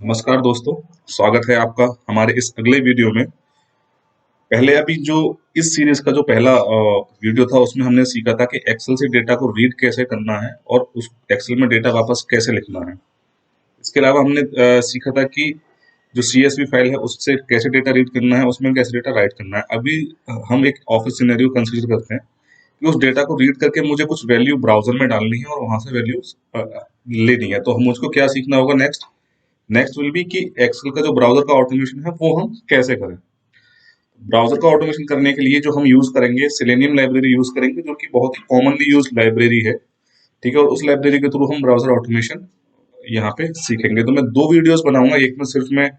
नमस्कार दोस्तों, स्वागत है आपका हमारे इस अगले वीडियो में। पहले अभी जो इस सीरीज का जो पहला वीडियो था उसमें हमने सीखा था कि एक्सेल से डेटा को रीड कैसे करना है और उस एक्सेल में डेटा वापस कैसे लिखना है। इसके अलावा हमने सीखा था कि जो CSV फाइल है उससे कैसे डेटा रीड करना है, उसमें कैसे डेटा राइट करना है। अभी हम एक ऑफिस सिनेरियो कंसीडर करते हैं कि उस डेटा को रीड करके मुझे कुछ वैल्यू ब्राउजर में डालनी है और वहां से वैल्यू लेनी है। तो हम मुझको क्या सीखना होगा नेक्स्ट नेक्स्ट विल बी कि एक्सेल का जो ब्राउजर का ऑटोमेशन है वो हम कैसे करें। ब्राउजर का ऑटोमेशन करने के लिए जो हम यूज करेंगे, सेलेनियम लाइब्रेरी यूज करेंगे, जो कि बहुत ही कॉमनली यूज लाइब्रेरी है। ठीक है, और उस लाइब्रेरी के थ्रू हम ब्राउजर ऑटोमेशन यहाँ पे सीखेंगे। तो मैं दो वीडियोस बनाऊंगा, एक में सिर्फ मैं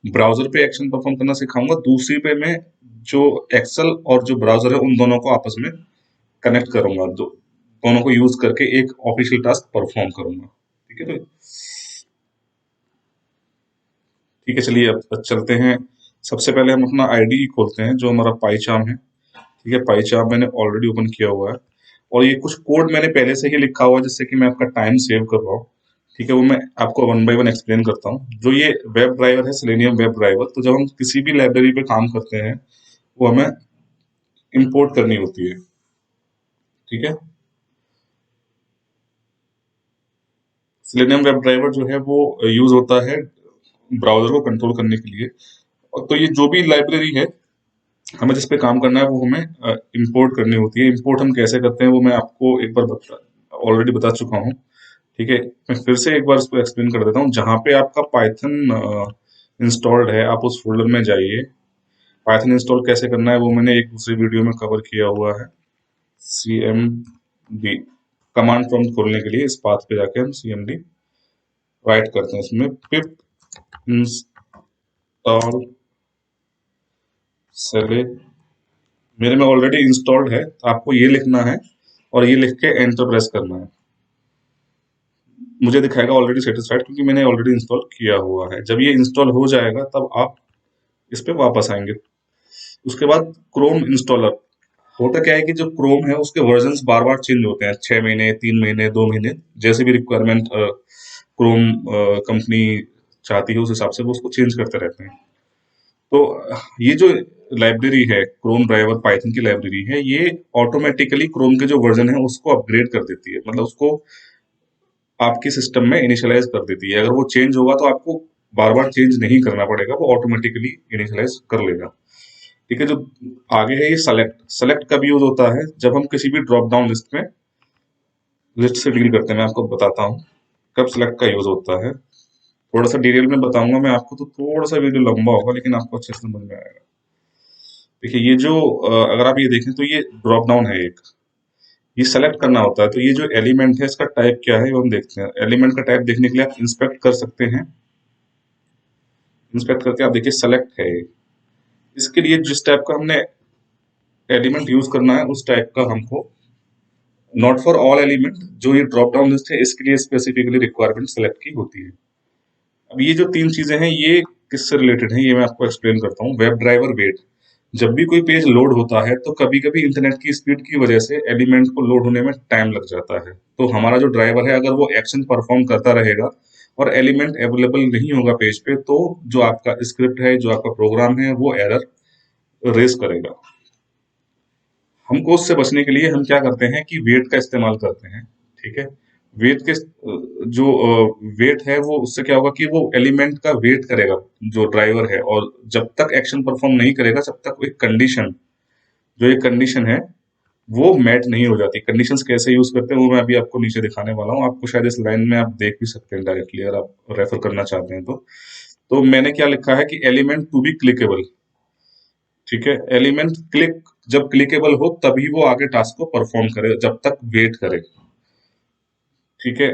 ब्राउजर पे एक्शन परफॉर्म करना सिखाऊंगा, दूसरी पे मैं जो एक्सेल और जो ब्राउजर है उन दोनों को आपस में कनेक्ट करूंगा, दोनों को यूज करके एक ऑफिशियल टास्क परफॉर्म करूंगा। ठीक है, तो ठीक है, चलिए अब चलते हैं। सबसे पहले हम अपना आईडी खोलते हैं जो हमारा पाईचार्म है। ठीक है, पाईचार्म मैंने ऑलरेडी ओपन किया हुआ है और ये कुछ कोड मैंने पहले से ही लिखा हुआ है जिससे कि मैं आपका टाइम सेव कर रहा हूँ। ठीक है, वो मैं आपको वन बाय वन एक्सप्लेन करता हूँ। जो ये वेब ड्राइवर है, सेलेनियम वेब ड्राइवर, तो जब हम किसी भी लाइब्रेरी पे काम करते हैं वो हमें इंपोर्ट करनी होती है। ठीक है, सेलेनियम वेब ड्राइवर जो है वो यूज होता है ब्राउजर को कंट्रोल करने के लिए। और तो ये जो भी लाइब्रेरी है हमें जिस पे काम करना है वो हमें इंपोर्ट करनी होती है। इंपोर्ट हम कैसे करते हैं वो मैं आपको एक बार ऑलरेडी बता चुका हूँ। ठीक है, मैं फिर से एक बार इसको एक्सप्लेन कर देता हूँ। जहाँ पे आपका पाइथन इंस्टॉल्ड है आप उस फोल्डर में जाइए। पाइथन इंस्टॉल कैसे करना है वो मैंने एक दूसरी वीडियो में कवर किया हुआ है। CMD कमांड प्रॉम्प्ट खोलने के लिए इस पाथ पे जाके हम CMD राइट करते हैं। इसमें पिप इंस्टॉल सेले मेरे में ऑलरेडी इंस्टॉल्ड है, तो आपको ये लिखना है और ये लिख के एंटर प्रेस करना है। मुझे दिखाएगा ऑलरेडी सेटिस्फाइड क्योंकि मैंने ऑलरेडी इंस्टॉल किया हुआ है। जब ये इंस्टॉल हो जाएगा तब आप इस पे वापस आएंगे। उसके बाद क्रोम इंस्टॉलर। होता क्या है कि जो क्रोम है उसके वर्जन्स बार बार चेंज होते हैं, 6 महीने, 3 महीने, 2 महीने, जैसे भी रिक्वायरमेंट क्रोम कंपनी चाहती है उस हिसाब से वो उसको चेंज करते रहते हैं। तो ये जो लाइब्रेरी है, क्रोम ड्राइवर पाइथन की लाइब्रेरी है, ये ऑटोमेटिकली क्रोम के जो वर्जन है उसको अपग्रेड कर देती है, मतलब उसको आपके सिस्टम में इनिशियलाइज कर देती है। अगर वो चेंज होगा तो आपको बार बार चेंज नहीं करना पड़ेगा, वो ऑटोमेटिकली इनिशियलाइज कर लेगा। ठीक है, जो आगे है ये सेलेक्ट। सेलेक्ट कब यूज होता है? जब हम किसी भी ड्रॉप डाउन लिस्ट से डील करते हैं। मैं आपको बताता हूँ कब सेलेक्ट का यूज होता है। थोड़ा सा डिटेल में बताऊंगा मैं आपको, तो थोड़ा सा वीडियो लंबा होगा लेकिन आपको अच्छे से समझ में आएगा। देखिए, ये जो अगर आप ये देखें तो ये ड्रॉप डाउन है एक, ये सेलेक्ट करना होता है। तो ये जो एलिमेंट है इसका टाइप क्या है वो हम देखते हैं। एलिमेंट का टाइप देखने के लिए आप इंस्पेक्ट कर सकते हैं। इंस्पेक्ट करके आप देखिए सेलेक्ट है। इसके लिए जिस टाइप का हमने एलिमेंट यूज करना है उस टाइप का हमको, नॉट फॉर ऑल एलिमेंट, जो ये ड्रॉप डाउन लिस्ट है इसके लिए स्पेसिफिकली रिक्वायरमेंट सेलेक्ट की होती है। अब ये जो तीन चीजें हैं ये किससे रिलेटेड है ये मैं आपको एक्सप्लेन करता हूँ। Web driver wait. जब भी कोई पेज लोड होता है तो कभी कभी इंटरनेट की स्पीड की वजह से एलिमेंट को लोड होने में टाइम लग जाता है। तो हमारा जो ड्राइवर है अगर वो एक्शन परफॉर्म करता रहेगा और एलिमेंट अवेलेबल नहीं होगा पेज पे, तो जो आपका स्क्रिप्ट है, जो आपका प्रोग्राम है, वो एरर रेज करेगा। हमको उससे बचने के लिए हम क्या करते हैं कि वेट का इस्तेमाल करते हैं। ठीक है, वेट के जो वेट है वो उससे क्या होगा कि वो एलिमेंट का वेट करेगा जो ड्राइवर है, और जब तक एक्शन परफॉर्म नहीं करेगा तब तक एक कंडीशन, जो एक कंडीशन है वो मैट नहीं हो जाती। कंडीशंस कैसे यूज करते हैं वो मैं अभी आपको नीचे दिखाने वाला हूँ। आपको शायद इस लाइन में आप देख भी सकते हैं डायरेक्टली अगर आप रेफर करना चाहते हैं तो मैंने क्या लिखा है कि एलिमेंट टू बी क्लिकेबल। ठीक है, एलिमेंट जब क्लिकेबल हो तभी वो आगे टास्क को परफॉर्म करे, जब तक वेट करे। ठीक है,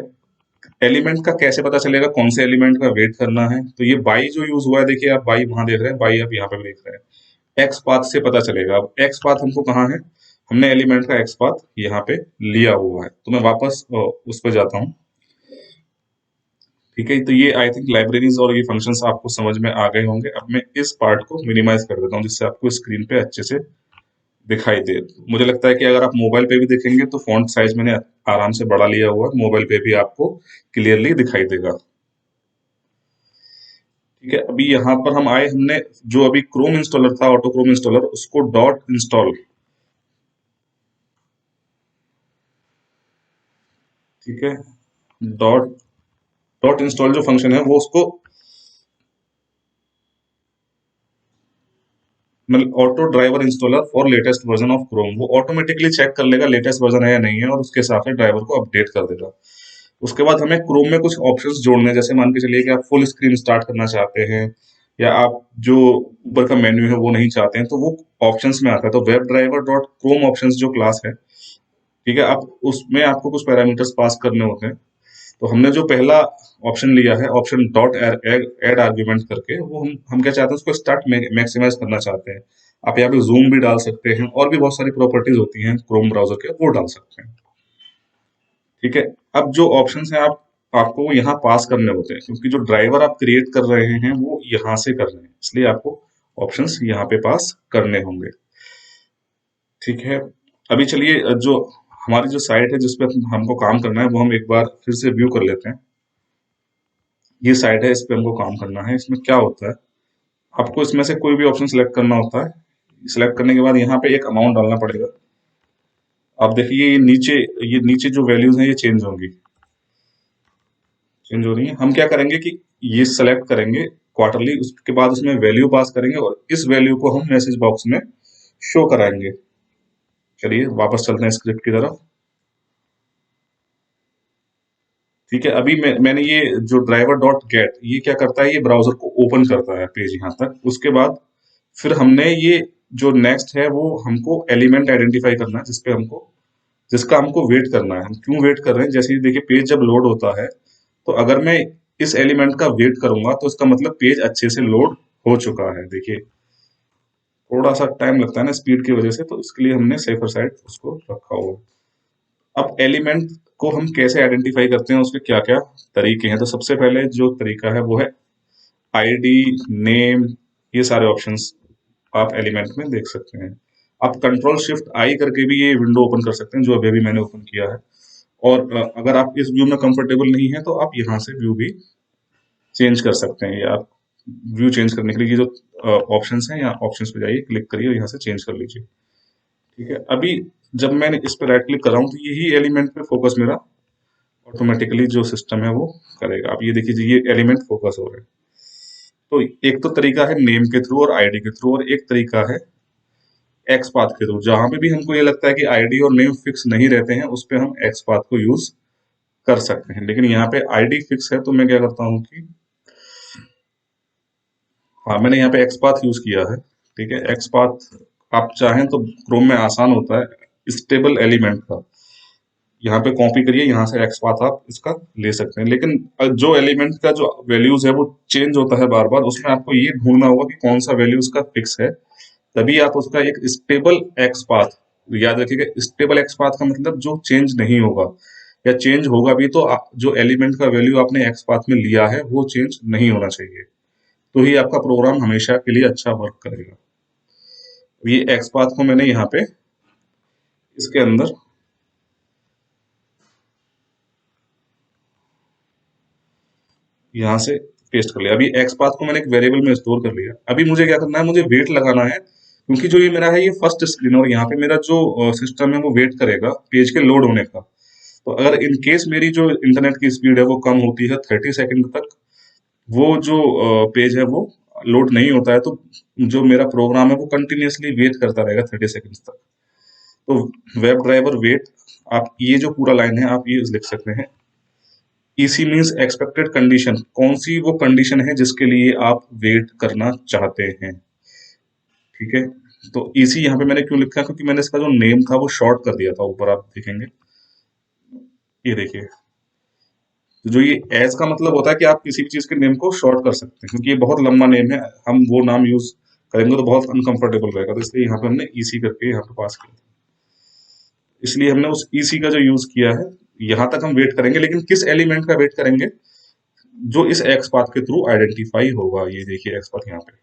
एलिमेंट का कैसे पता चलेगा कौन से एलिमेंट का वेट करना है? तो ये बाई जो यूज हुआ है, देखिए आप बाई वहां देख रहे हैं, बाई आप यहाँ पे भी देख रहे हैं। एक्स पाथ से पता चलेगा। अब एक्स पाथ हमको कहाँ है? हमने एलिमेंट का एक्स पाथ यहाँ पे लिया हुआ है। तो मैं वापस उस पर जाता हूँ। ठीक है, तो ये आई थिंक लाइब्रेरीज और ये फंक्शंस आपको समझ में आ गए होंगे। अब मैं इस पार्ट को मिनिमाइज कर देता हूँ जिससे आपको स्क्रीन पे अच्छे से दिखाई दे। मुझे लगता है कि अगर आप मोबाइल पे भी देखेंगे तो फॉन्ट साइज मैंने आराम से बढ़ा लिया हुआ है, मोबाइल पे भी आपको क्लियरली दिखाई देगा। ठीक है, अभी यहाँ पर हम आए, हमने जो अभी क्रोम इंस्टॉलर था, ऑटो क्रोम इंस्टॉलर, उसको डॉट इंस्टॉल, ठीक है, डॉट डॉट इंस्टॉल जो फंक्शन है वो उसको मतलब auto driver installer for latest version of Chrome, वो ऑटोमेटिकली चेक कर लेगा लेटेस्ट वर्जन है या नहीं है और उसके हिसाब से ड्राइवर को अपडेट कर देगा। उसके बाद हमें क्रोम में कुछ ऑप्शंस जोड़ने हैं, जैसे मान के चलिए कि आप फुल स्क्रीन स्टार्ट करना चाहते हैं या आप जो ऊपर का मेन्यू है वो नहीं चाहते हैं, तो वो ऑप्शंस में आता है। तो web driver dot Chrome options जो क्लास है, ठीक है, आप उसमें आपको कुछ पैरामीटर्स पास करने होते हैं। तो हमने जो पहला ऑप्शन लिया है, ऑप्शन डॉट एड आर्ग्यूमेंट करके, वो हम क्या चाहते हैं, उसको स्टार्ट मैक्सिमाइज करना चाहते हैं। आप यहाँ पे जूम भी डाल सकते हैं और भी बहुत सारी प्रॉपर्टीज होती हैं क्रोम ब्राउजर के, वो डाल सकते हैं। ठीक है, अब जो ऑप्शंस हैं आप आपको यहाँ पास करने होते हैं, क्योंकि जो ड्राइवर आप क्रिएट कर रहे हैं वो यहाँ से कर रहे हैं, इसलिए आपको ऑप्शंस यहाँ पे पास करने होंगे। ठीक है, अभी चलिए जो हमारी जो साइट है जिसपे हमको काम करना है वो हम एक बार फिर से व्यू कर लेते हैं। ये साइट है, इस पे हमको काम करना है। इसमें क्या होता है, आपको इसमें से कोई भी ऑप्शन सिलेक्ट करना होता है। सिलेक्ट करने के बाद यहाँ पे एक अमाउंट डालना पड़ेगा। आप देखिए ये नीचे जो वैल्यूज हैं ये चेंज हो रही है। हम क्या करेंगे कि ये सेलेक्ट करेंगे क्वार्टरली, उसके बाद उसमें वैल्यू पास करेंगे और इस वैल्यू को हम मैसेज बॉक्स में शो कराएंगे। चलिए वापस चलते हैं स्क्रिप्ट की तरफ। ठीक है, अभी मैंने ये जो ड्राइवर डॉट गेट, ये क्या करता है, ये ब्राउजर को ओपन करता है पेज यहाँ तक। उसके बाद फिर हमने ये जो नेक्स्ट है वो हमको एलिमेंट आइडेंटिफाई करना है, जिसका हमको वेट करना है। हम क्यों वेट कर रहे हैं, जैसे देखिए पेज जब लोड होता है तो अगर मैं इस एलिमेंट का वेट करूंगा तो इसका मतलब पेज अच्छे से लोड हो चुका है। देखिए थोड़ा सा टाइम लगता है ना स्पीड की वजह से, तो इसके लिए हमने सेफर साइड उसको रखा हुआ है। अब एलिमेंट को हम कैसे आइडेंटिफाई करते हैं, उसके क्या क्या तरीके हैं। तो सबसे पहले जो तरीका है वो है आईडी, नेम, ये सारे ऑप्शंस आप एलिमेंट में देख सकते हैं। आप कंट्रोल शिफ्ट आई करके भी ये विंडो ओपन कर सकते हैं, जो अभी अभी मैंने ओपन किया है। और अगर आप इस व्यू में कंफर्टेबल नहीं है तो आप यहाँ से व्यू भी चेंज कर सकते हैं। या आप व्यू चेंज करने के लिए ये जो ऑप्शंस हैं, यहाँ ऑप्शंस पे जाइए, क्लिक करिए और यहाँ से चेंज कर लीजिए। ठीक है, अभी जब मैंने इस पर राइट क्लिक कर रहा हूँ तो यही एलिमेंट पे फोकस मेरा ऑटोमेटिकली जो सिस्टम है वो करेगा। आप ये देखिए ये एलिमेंट फोकस हो रहे हैं। तो एक तो तरीका है नेम के थ्रू और आईडी के थ्रू, और एक तरीका है एक्स पाथ के थ्रू। जहां पे भी हमको ये लगता है कि आईडी और नेम फिक्स नहीं रहते हैं, उस पे हम एक्स पाथ को यूज कर सकते हैं। लेकिन यहाँ पे आईडी फिक्स है, तो मैं क्या करता हूँ कि हाँ, मैंने यहाँ पे एक्स पाथ यूज किया है। ठीक है, एक्स पाथ आप चाहें तो क्रोम में आसान होता है स्टेबल एलिमेंट का, यहाँ पे कॉपी करिए, यहाँ से एक्स पाथ आप इसका ले सकते हैं। लेकिन जो एलिमेंट का जो वैल्यूज है वो चेंज होता है बार बार, उसमें आपको ये ढूंढना होगा कि कौन सा वैल्यू उसका फिक्स है, तभी आप उसका एक स्टेबल एक्स पाथ, याद रखिएगा स्टेबल एक्स पाथ का मतलब जो चेंज नहीं होगा, या चेंज होगा भी तो जो एलिमेंट का वैल्यू आपने एक्स पाथ में लिया है वो चेंज नहीं होना चाहिए, तो ही आपका प्रोग्राम हमेशा के लिए अच्छा वर्क करेगा। ये एक्स पाथ को मैंने यहाँ पे इसके अंदर यहाँ से पेस्ट कर लिया। अभी एक्स पाथ को मैंने एक वेरिएबल में स्टोर कर लिया। अभी मुझे क्या करना है, मुझे वेट लगाना है, क्योंकि जो ये मेरा है ये फर्स्ट स्क्रीन, और यहाँ पे मेरा जो सिस्टम है वो वेट करेगा पेज के लोड होने का। तो अगर इन केस मेरी जो इंटरनेट की स्पीड है वो कम होती है 30 सेकंड तक, वो जो पेज है वो लोड नहीं होता है, तो जो मेरा प्रोग्राम है वो कंटिन्यूअसली वेट करता रहेगा 30 सेकंड तक। तो वेब ड्राइवर वेट, आप ये जो पूरा लाइन है आप ये लिख सकते हैं। ईसी मीन्स एक्सपेक्टेड कंडीशन, कौन सी वो कंडीशन है जिसके लिए आप वेट करना चाहते हैं। ठीक है, तो ईसी यहाँ पे मैंने क्यों लिखा, क्योंकि मैंने इसका जो नेम था वो शॉर्ट कर दिया था, ऊपर आप देखेंगे, ये देखिए। तो जो ये एज का मतलब होता है कि आप किसी भी चीज के नेम को शॉर्ट कर सकते हैं, क्योंकि ये बहुत लंबा नेम है, हम वो नाम यूज करेंगे तो बहुत अनकंफर्टेबल रहेगा, तो इसलिए यहाँ पे हमने ईसी करके यहाँ पे पास किया। इसलिए हमने उस ईसी का जो यूज किया है, यहाँ तक हम वेट करेंगे, लेकिन किस एलिमेंट का वेट करेंगे, जो इस एक्स पाथ के थ्रू आइडेंटिफाई होगा। ये देखिए एक्स पाथ यहाँ पे।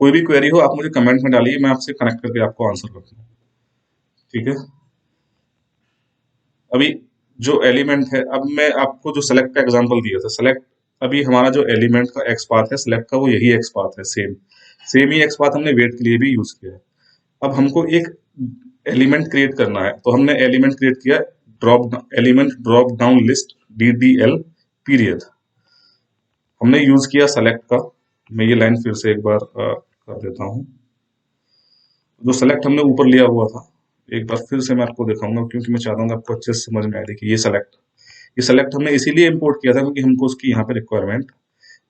कोई भी क्वेरी हो आप मुझे कमेंट में डालिए, मैं आपसे कनेक्ट करके आपको आंसर करूंगा। ठीक है, अभी जो एलिमेंट है, अब मैं आपको जो सेलेक्ट का एग्जांपल दिया था, सेलेक्ट अभी हमारा जो एलिमेंट का एक्स पाथ है सिलेक्ट का, वो यही एक्स पाथ है, सेम सेम ही एक्स पाथ हमने वेट के लिए भी यूज किया है। अब हमको एक एलिमेंट क्रिएट करना है, तो हमने एलिमेंट क्रिएट किया, element drop down list DDL period, हमने यूज किया सेलेक्ट का। मैं ये लाइन फिर से एक बार कर देता हूँ। जो सेलेक्ट हमने ऊपर लिया हुआ था, एक बार फिर से मैं आपको दिखाऊंगा, क्योंकि मैं चाहता हूँ आपको अच्छे से समझ में आए। देखिए ये सेलेक्ट हमने इसीलिए इंपोर्ट किया था क्योंकि हमको उसकी यहाँ पे रिक्वायरमेंट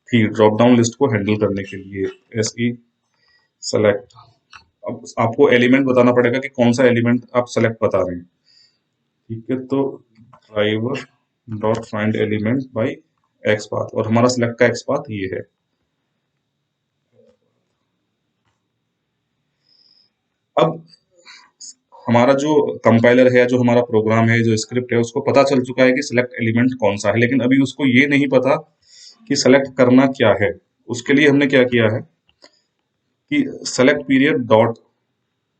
थी ड्रॉप डाउन लिस्ट को हैंडल करने के लिए। SE सेलेक्ट, अब आपको एलिमेंट बताना पड़ेगा कि कौन सा एलिमेंट आप सेलेक्ट बता रहे हैं। ठीक है, तो driver dot find element by x path, और हमारा सिलेक्ट का एक्स पाथ ये है। अब हमारा जो कंपाइलर है, जो हमारा प्रोग्राम है, जो स्क्रिप्ट है, उसको पता चल चुका है कि सिलेक्ट एलिमेंट कौन सा है, लेकिन अभी उसको ये नहीं पता कि सेलेक्ट करना क्या है। उसके लिए हमने क्या किया है कि select period dot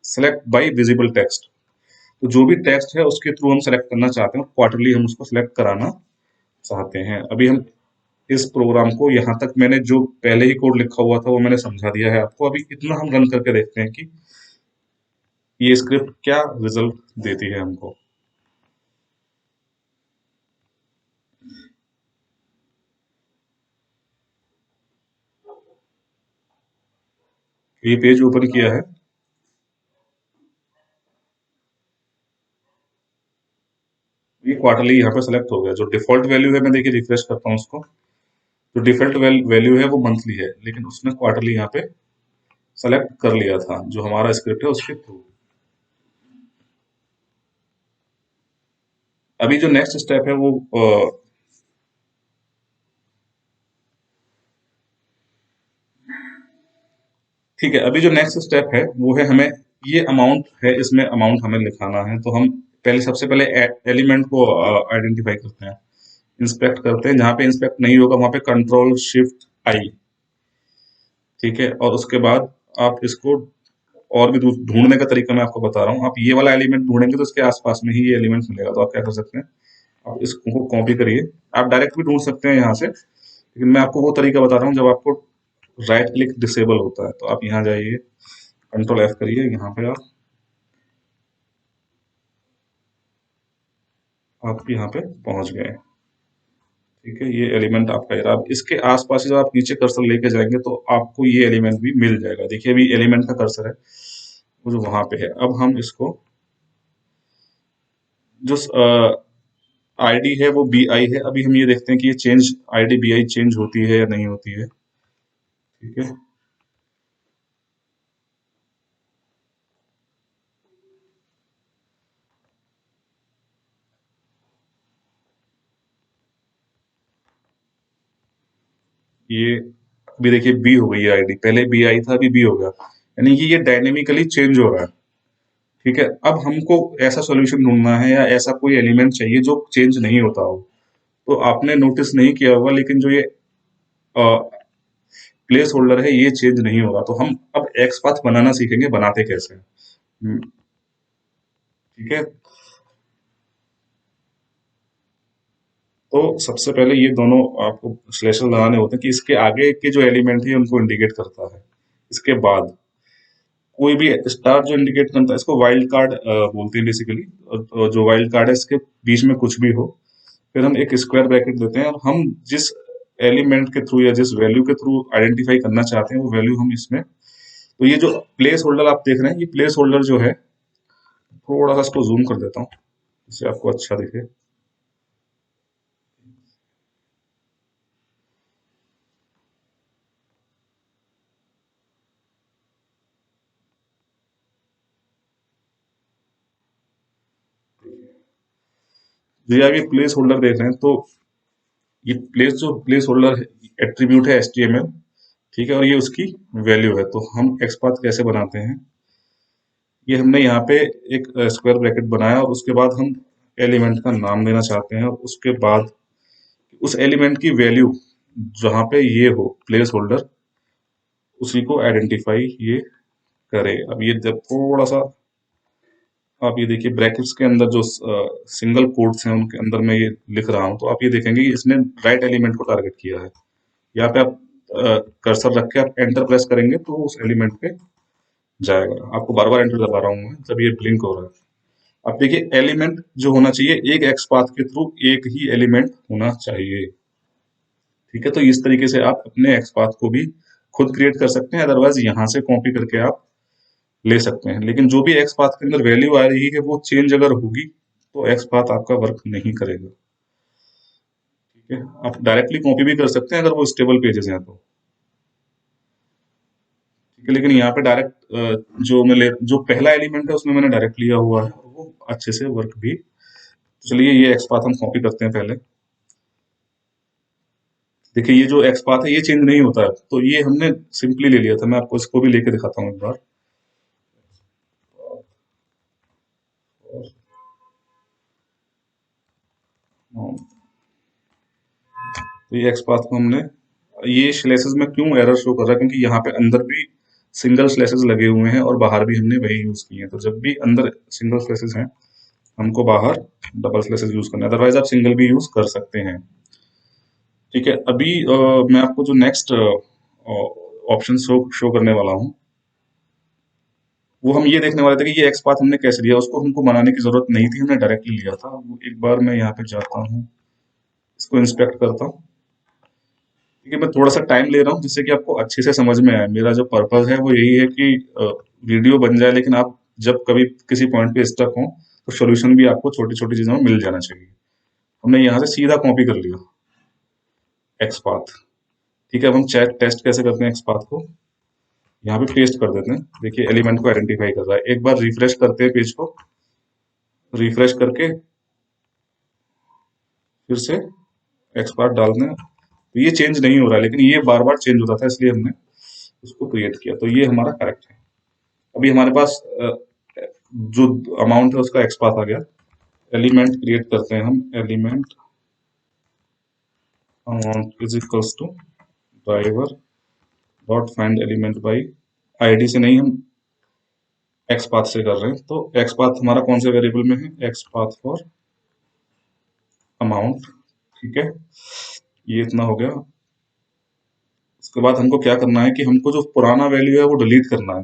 select by visible text, तो जो भी टेक्स्ट है उसके थ्रू हम सेलेक्ट करना चाहते हैं, क्वार्टरली हम उसको सेलेक्ट कराना चाहते हैं। अभी हम इस प्रोग्राम को, यहाँ तक मैंने जो पहले ही कोड लिखा हुआ था वो मैंने समझा दिया है आपको। अभी इतना हम रन करके देखते हैं कि ये स्क्रिप्ट क्या रिजल्ट देती है हमको। ये पेज ओपन किया है, ये क्वार्टरली यहाँ पे सेलेक्ट हो गया। जो डिफॉल्ट वैल्यू है, मैं देखिए रिफ्रेश करता हूँ उसको, जो डिफॉल्ट वैल्यू है वो मंथली है, लेकिन उसने क्वार्टरली यहाँ पे सेलेक्ट कर लिया था जो हमारा स्क्रिप्ट है उसके थ्रू। अभी जो नेक्स्ट स्टेप है वो ठीक है, अभी जो नेक्स्ट स्टेप है वो है, हमें ये अमाउंट है, इसमें अमाउंट हमें लिखाना है। तो हम पहले, सबसे पहले एलिमेंट को आइडेंटिफाई करते हैं, इंस्पेक्ट करते हैं। जहां पे इंस्पेक्ट नहीं होगा वहां पे Ctrl+Shift+I, ठीक है। और उसके बाद आप इसको और भी ढूंढने का तरीका मैं आपको बता रहा हूँ। आप ये वाला एलिमेंट ढूंढेंगे तो इसके आसपास में ही ये एलिमेंट मिलेगा। तो आप क्या कर सकते हैं, आप इसको कॉपी करिए। आप डायरेक्ट भी ढूंढ सकते हैं यहाँ से, लेकिन मैं आपको वो तरीका बता रहा हूँ जब आपको राइट क्लिक डिसेबल होता है। तो आप यहाँ जाइए, Ctrl+F करिए, यहाँ पे आप यहाँ पे पहुंच गए। ठीक है, ये एलिमेंट आपका है। आप इसके आसपास जब आप नीचे कर्सर लेके जाएंगे तो आपको ये एलिमेंट भी मिल जाएगा। देखिए अभी एलिमेंट का कर्सर है वो जो वहां पे है। अब हम इसको, जो आईडी है वो BI है। अभी हम ये देखते हैं कि ये चेंज आईडी BI चेंज होती है या नहीं होती है। ठीक है, ये अभी देखिए B हो गई है आईडी, पहले BI था अभी B हो गया, यानी कि ये डायनेमिकली चेंज हो रहा है। ठीक है, अब हमको ऐसा सॉल्यूशन ढूंढना है या ऐसा कोई एलिमेंट चाहिए जो चेंज नहीं होता हो। तो आपने नोटिस नहीं किया होगा, लेकिन जो ये प्लेस होल्डर है ये चेंज नहीं होगा। तो हम अब एक्स पाथ बनाना सीखेंगे, बनाते कैसे हैं। ठीक है, तो सबसे पहले ये दोनों आपको स्लेशर लगाने होते हैं कि इसके आगे के जो एलिमेंट है उनको इंडिकेट करता है। इसके बाद कोई भी स्टार जो इंडिकेट करता है, इसको वाइल्ड कार्ड बोलते हैं बेसिकली। और जो वाइल्ड कार्ड है इसके बीच में कुछ भी हो, फिर हम एक स्क्वायर ब्रैकेट देते हैं, और हम जिस एलिमेंट के थ्रू या जिस वैल्यू के थ्रू आइडेंटिफाई करना चाहते हैं वो वैल्यू हम इसमें। तो ये जो प्लेस होल्डर आप देख रहे हैं, ये प्लेस होल्डर जो है, थोड़ा सा इसको जूम कर देता हूँ जिससे आपको अच्छा दिखे। जो आप ये प्लेस होल्डर देख रहे हैं, तो ये प्लेस होल्डर एट्रीब्यूट है HTML। ठीक है, और ये उसकी वैल्यू है। तो हम एक्सपाथ कैसे बनाते हैं, ये हमने यहाँ पे एक स्क्वायर ब्रैकेट बनाया, और उसके बाद हम एलिमेंट का नाम देना चाहते हैं, और उसके बाद उस एलिमेंट की वैल्यू जहाँ पे ये हो प्लेस होल्डर, उसी को आइडेंटिफाई ये करे। अब ये जब थोड़ा सा आप ये देखिए ब्रैकेट्स के अंदर जो सिंगल कोट्स हैं उनके अंदर मैं ये लिख रहा हूँ, तो आप ये देखेंगे कि इसने राइट एलिमेंट को टारगेट किया है। यहाँ पे आप कर्सर रख के आप एंटर प्रेस करेंगे तो उस एलिमेंट पे जाएगा। आपको बार बार एंटर दबा रहा हूँ मैं, जब ये ब्लिंक हो रहा है। अब देखिए एलिमेंट जो होना चाहिए, एक एक्स पाथ के थ्रू एक ही एलिमेंट होना चाहिए। ठीक है, तो इस तरीके से आप अपने एक्स पाथ को भी खुद क्रिएट कर सकते हैं, अदरवाइज यहाँ से कॉपी करके आप ले सकते हैं। लेकिन जो भी एक्स पाथ के अंदर वैल्यू आ रही है वो चेंज अगर होगी तो एक्स पाथ आपका वर्क नहीं करेगा। ठीक है, आप डायरेक्टली कॉपी भी कर सकते हैं अगर वो स्टेबल पेजेस हैं तो। ठीक है, लेकिन यहाँ पे डायरेक्ट जो पहला एलिमेंट है उसमें मैंने डायरेक्ट लिया हुआ है, वो अच्छे से वर्क भी। तो चलिए ये एक्स पाथ हम कॉपी करते हैं पहले। देखिए ये जो एक्स पाथ है ये चेंज नहीं होता है, तो ये हमने सिंपली ले लिया था। मैं आपको इसको भी लेके दिखाता हूँ एक बार। हाँ, तो ये एक्स पाथ को हमने, ये स्लेसेस में क्यों एरर शो कर रहा है, क्योंकि यहाँ पे अंदर भी सिंगल स्लेसेस लगे हुए हैं और बाहर भी हमने वही यूज किए हैं। तो जब भी अंदर सिंगल स्लेसेस हैं हमको बाहर डबल स्लेसेस यूज करना है, अदरवाइज आप सिंगल भी यूज कर सकते हैं। ठीक है, अभी मैं आपको जो नेक्स्ट ऑप्शन शो करने वाला हूँ, वो हम ये देखने वाले थे कि ये एक्स पाथ हमने कैसे लिया। उसको हमको बनाने की जरूरत नहीं थी, हमने डायरेक्टली लिया था। वो एक बार मैं यहाँ पे जाता हूँ, इसको इंस्पेक्ट करता हूँ। ठीक है, मैं थोड़ा सा टाइम ले रहा हूँ जिससे कि आपको अच्छे से समझ में आए। मेरा जो पर्पज है वो यही है कि वीडियो बन जाए, लेकिन आप जब कभी किसी पॉइंट पे स्टक हो तो सोल्यूशन भी आपको छोटी छोटी चीजों में मिल जाना चाहिए। हमने यहाँ से सीधा कॉपी कर लिया एक्स पाथ। ठीक है, अब हम चेक टेस्ट कैसे करते हैं एक्स पाथ को, यहाँ पे पेस्ट कर देते हैं। देखिए एलिमेंट को आइडेंटिफाई कर रहा है। एक बार रिफ्रेश करते हैं पेज को, रिफ्रेश करके फिर से एक्स पाथ डालते हैं, तो ये चेंज नहीं हो रहा है, लेकिन ये बार बार चेंज होता था, इसलिए हमने उसको क्रिएट किया। तो ये हमारा करेक्ट है। अभी हमारे पास जो अमाउंट है उसका एक्स पाथ आ गया। एलिमेंट क्रिएट करते हैं हम, element amount is equals to driver dot find element by ID से नहीं, हम एक्स पाथ से कर रहे हैं। तो एक्स पाथ हमारा कौन से वेरिएबल में है, एक्स पाथ फॉर अमाउंट। ठीक है, ये इतना हो गया। उसके बाद हमको क्या करना है कि हमको जो पुराना वैल्यू है वो डिलीट करना है।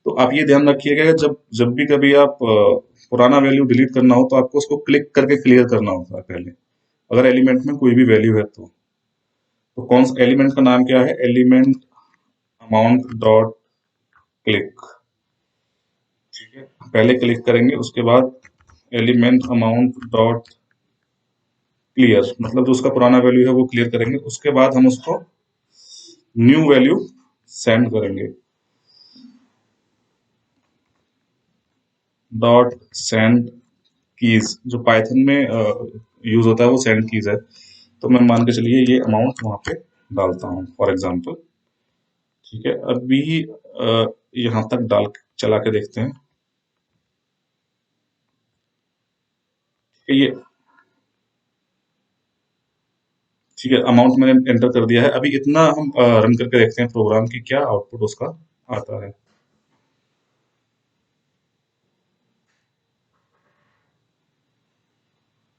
तो आप ये ध्यान रखिएगा, जब जब भी कभी आप पुराना वैल्यू डिलीट करना हो तो आपको उसको क्लिक करके क्लियर करना होता है पहले, अगर एलिमेंट में कोई भी वैल्यू है तो कौन सा एलिमेंट का नाम क्या है, एलिमेंट अमाउंट डॉट क्लिक। ठीक है, पहले क्लिक करेंगे, उसके बाद एलिमेंट अमाउंट डॉट क्लियर, मतलब जो उसका पुराना वैल्यू है वो क्लियर करेंगे। उसके बाद हम उसको न्यू वैल्यू सेंड करेंगे, डॉट सेंड कीज, जो पाइथन में यूज होता है वो सेंड कीज है। तो मैं मान के चलिए ये अमाउंट वहां पे डालता हूँ फॉर एग्जांपल। ठीक है, अभी यहाँ तक चला के देखते हैं। ये ठीक है, अमाउंट मैंने एंटर कर दिया है। अभी इतना हम रन करके देखते हैं प्रोग्राम की क्या आउटपुट उसका आता है।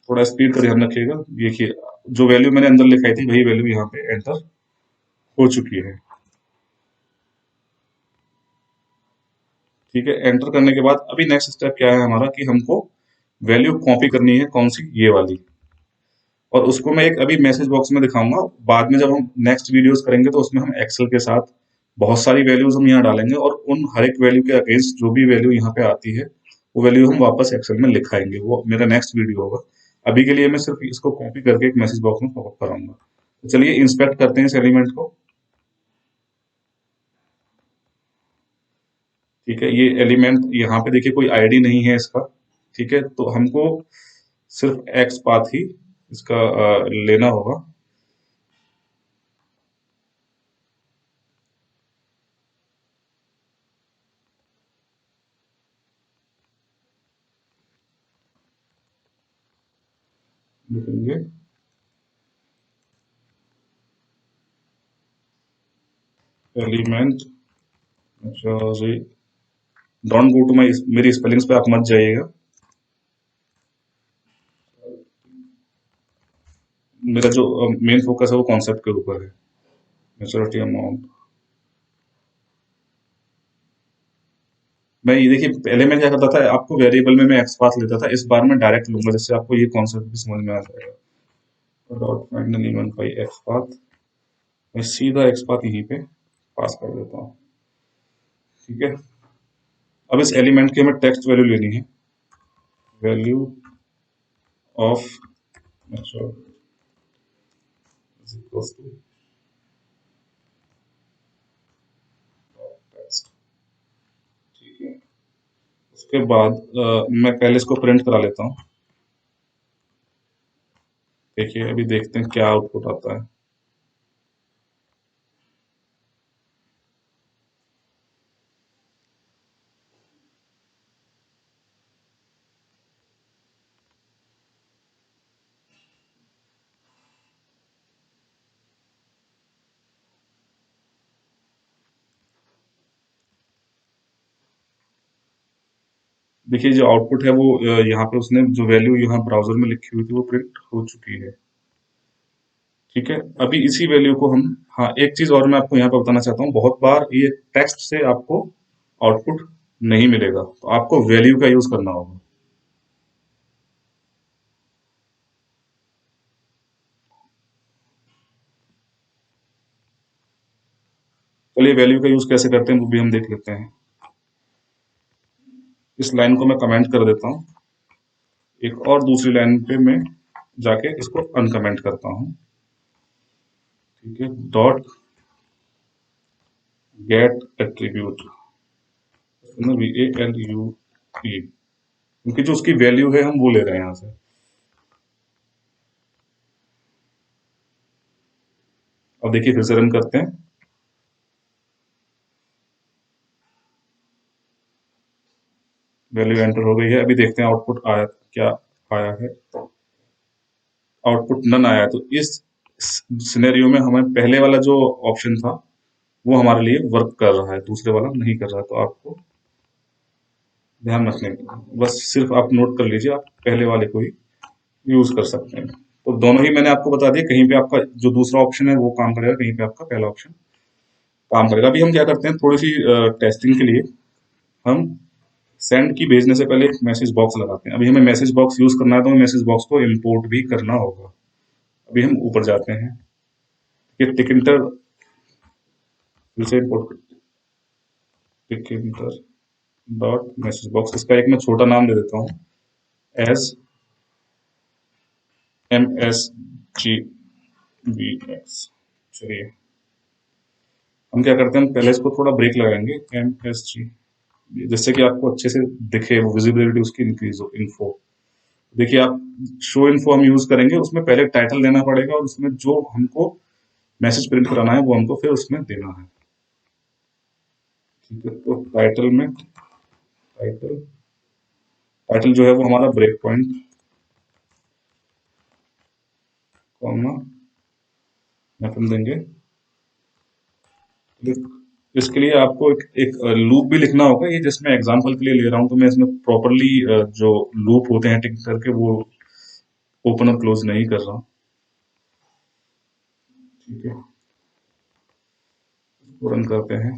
थोड़ा स्पीड का ध्यान रखिएगा। देखिए जो वैल्यू मैंने अंदर लिखाई थी वही वैल्यू यहाँ पे एंटर हो चुकी है। ठीक है, एंटर करने के बाद अभी नेक्स्ट स्टेप क्या है हमारा कि हमको वैल्यू कॉपी करनी है, कौन सी, ये वाली। और उसको मैं एक अभी मैसेज बॉक्स में दिखाऊंगा। बाद में जब हम नेक्स्ट वीडियोस करेंगे तो उसमें हम एक्सेल के साथ बहुत सारी वैल्यूज हम यहाँ डालेंगे, और उन हर एक वैल्यू के अगेंस्ट जो भी वैल्यू यहाँ पे आती है वो वैल्यू हम वापस एक्सेल में लिखाएंगे। वो मेरा नेक्स्ट वीडियो होगा। अभी के लिए मैं सिर्फ इसको कॉपी करके एक मैसेज बॉक्स में पॉपअप कराऊंगा। तो चलिए इंस्पेक्ट करते हैं इस एलिमेंट को। ठीक है, ये एलिमेंट यहाँ पे देखिए कोई आईडी नहीं है इसका। ठीक है, तो हमको सिर्फ एक्स पाथ ही इसका लेना होगा। लिखेंगे element don't go to my, मेरी स्पेलिंग्स पे आप मत जाइएगा। मेरा जो मेन फोकस है वो कॉन्सेप्ट के ऊपर है, मेच्योरिटी अमाउंट। मैं ये देखिए, पहले मैं क्या करता था, आपको वेरिएबल में मैं एक्स पाथ लेता था, इस बार मैं डायरेक्ट लूंगा, जिससे आपको ये कॉन्सेप्ट भी समझ में आ जाएगा। Dot find element by x path, मैं सीधा एक्स पाथ यहीं पे पास कर देता हूँ। ठीक है, अब इस एलिमेंट की हमें टेक्स्ट वैल्यू लेनी है, value of method is equals to text. ठीक है, उसके बाद मैं पहले इसको प्रिंट करा लेता हूँ। देखिए अभी देखते हैं क्या आउटपुट आता है। देखिए जो आउटपुट है वो यहाँ पे उसने जो वैल्यू यहाँ ब्राउजर में लिखी हुई थी वो प्रिंट हो चुकी है। ठीक है, अभी इसी वैल्यू को हम, हाँ एक चीज और मैं आपको यहाँ पे बताना चाहता हूँ, बहुत बार ये टेक्स्ट से आपको आउटपुट नहीं मिलेगा, तो आपको वैल्यू का यूज करना होगा। चलिए वैल्यू का यूज कैसे करते हैं वो भी हम देख लेते हैं। इस लाइन को मैं कमेंट कर देता हूँ, एक और दूसरी लाइन पे मैं जाके इसको अनकमेंट करता हूँ। ठीक है, डॉट गेट एट्रीब्यूट, VALUE, क्योंकि जो उसकी वैल्यू है हम वो ले रहे हैं यहाँ से। अब देखिए फिर से रन करते हैं, वैल्यू एंटर हो गई है। अभी देखते हैं आउटपुट आया क्या आया है, आउटपुट नन आया है। तो इस सिनेरियो में हमें पहले वाला जो ऑप्शन था वो हमारे लिए वर्क कर रहा है, दूसरे वाला नहीं कर रहा है। तो आपको ध्यान रखने का, बस सिर्फ आप नोट कर लीजिए, आप पहले वाले को ही यूज कर सकते हैं। तो दोनों ही मैंने आपको बता दिया, कहीं पे आपका जो दूसरा ऑप्शन है वो काम करेगा, कहीं पे आपका पहला ऑप्शन काम करेगा। अभी हम क्या करते हैं, थोड़ी सी टेस्टिंग के लिए हम सेंड की भेजने से पहले एक मैसेज बॉक्स लगाते हैं। अभी हमें मैसेज बॉक्स यूज करना है, तो हमें मैसेज बॉक्स को इम्पोर्ट भी करना होगा। अभी हम ऊपर जाते हैं, ये टिकइंटर फिर से इम्पोर्ट करते हैं, टिकइंटर डॉट मैसेज बॉक्स, इसका एक मैं छोटा नाम दे देता हूँ, एस MSGBX। चलिए हम क्या करते हैं, हम पहले इसको थोड़ा ब्रेक लगाएंगे, MSG, जिससे कि आपको अच्छे से दिखे, वो विजिबिलिटी उसकी इंक्रीज हो। इन्फो, देखिए आप, शो इन्फो हम यूज करेंगे, उसमें पहले टाइटल देना पड़ेगा और उसमें जो हमको मैसेज प्रिंट कराना है वो हमको फिर उसमें देना है। ठीक है, तो टाइटल में, टाइटल टाइटल जो है वो हमारा ब्रेक पॉइंट, कॉमा हम देंगे। इसके लिए आपको एक लूप भी लिखना होगा, ये जिसमें एग्जांपल के लिए ले रहा हूं, तो मैं इसमें प्रॉपरली जो लूप होते हैं टिक करके वो ओपन और क्लोज नहीं कर रहा हूं। ठीक है, इसको रन करते हैं।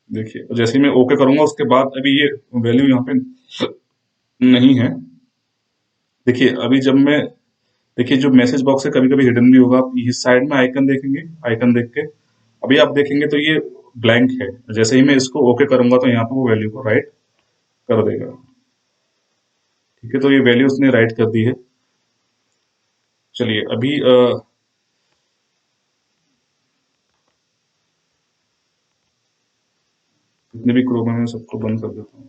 देखिए जैसे ही मैं ओके करूंगा उसके बाद अभी ये वैल्यू यहाँ पे नहीं है। देखिए अभी जब मैं, देखिए जो मैसेज बॉक्स है कभी कभी हिडन भी होगा, आप इस साइड में आइकन देखेंगे, आइकन देख के अभी आप देखेंगे तो ये ब्लैंक है। जैसे ही मैं इसको ओके करूंगा तो यहाँ पे वो वैल्यू को राइट कर देगा। ठीक है, तो ये वैल्यू उसने राइट कर दी है। चलिए अभी जितने भी क्रोम है सबको बंद कर देता हूँ।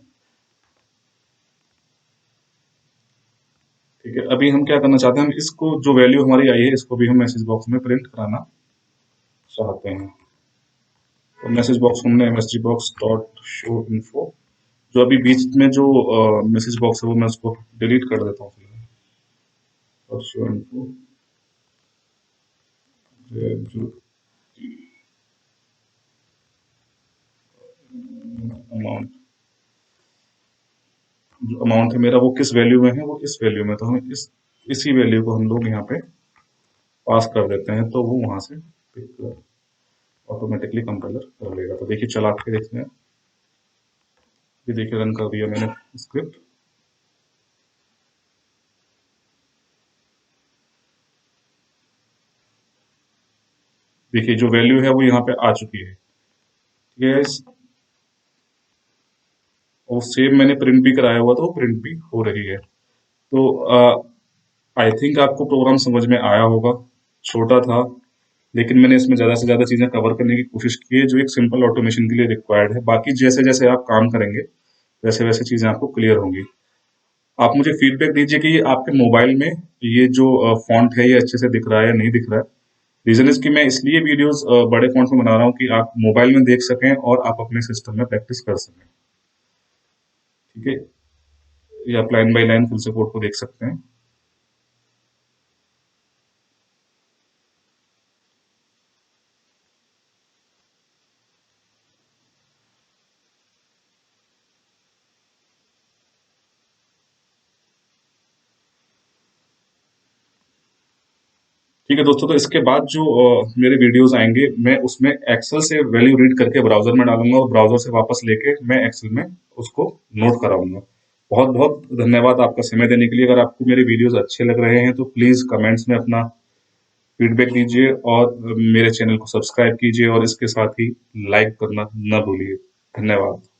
ठीक है, अभी हम क्या करना चाहते हैं, हम इसको जो वैल्यू हमारी आई है इसको भी हम मैसेज बॉक्स में प्रिंट कराना चाहते हैं। तो मैसेज बॉक्स हमने msg box dot show info, जो अभी बीच में जो मैसेज बॉक्स है वो मैं उसको डिलीट कर देता हूँ फिलहाल। परसुएंट टू अमाउंट, जो अमाउंट है मेरा वो किस वैल्यू में है, वो इस वैल्यू में, तो हम इसी वैल्यू को हम लोग यहाँ पे पास कर देते हैं, तो वो वहां से पिक ऑटोमेटिकली कंपाइलर कर लेगा। तो देखिए चला के देखते हैं, ये देखिए रन कर दिया मैंने स्क्रिप्ट। देखिए जो वैल्यू है वो यहाँ पे आ चुकी है, ठीक है guys? और सेम मैंने प्रिंट भी कराया हुआ, तो वो प्रिंट भी हो रही है। तो आई थिंक आपको प्रोग्राम समझ में आया होगा। छोटा था, लेकिन मैंने इसमें ज़्यादा से ज़्यादा चीज़ें कवर करने की कोशिश की है जो एक सिंपल ऑटोमेशन के लिए रिक्वायर्ड है। बाकी जैसे जैसे आप काम करेंगे वैसे वैसे चीज़ें आपको क्लियर होंगी। आप मुझे फीडबैक दीजिए कि आपके मोबाइल में ये जो फॉन्ट है ये अच्छे से दिख रहा है या नहीं दिख रहा है। रीजन इज कि मैं इसलिए वीडियोस बड़े फॉन्ट में बना रहा हूँ कि आप मोबाइल में देख सकें और आप अपने सिस्टम में प्रैक्टिस कर सकें, ठीक है? या आप लाइन बाय लाइन फुल से कोड को देख सकते हैं। ठीक है दोस्तों, तो इसके बाद जो मेरे वीडियोस आएंगे मैं उसमें एक्सेल से वैल्यू रीड करके ब्राउजर में डालूंगा और ब्राउजर से वापस लेके मैं एक्सेल में उसको नोट कराऊंगा। बहुत बहुत धन्यवाद आपका समय देने के लिए। अगर आपको मेरे वीडियोस अच्छे लग रहे हैं तो प्लीज़ कमेंट्स में अपना फीडबैक दीजिए और मेरे चैनल को सब्सक्राइब कीजिए और इसके साथ ही लाइक करना न भूलिए। धन्यवाद।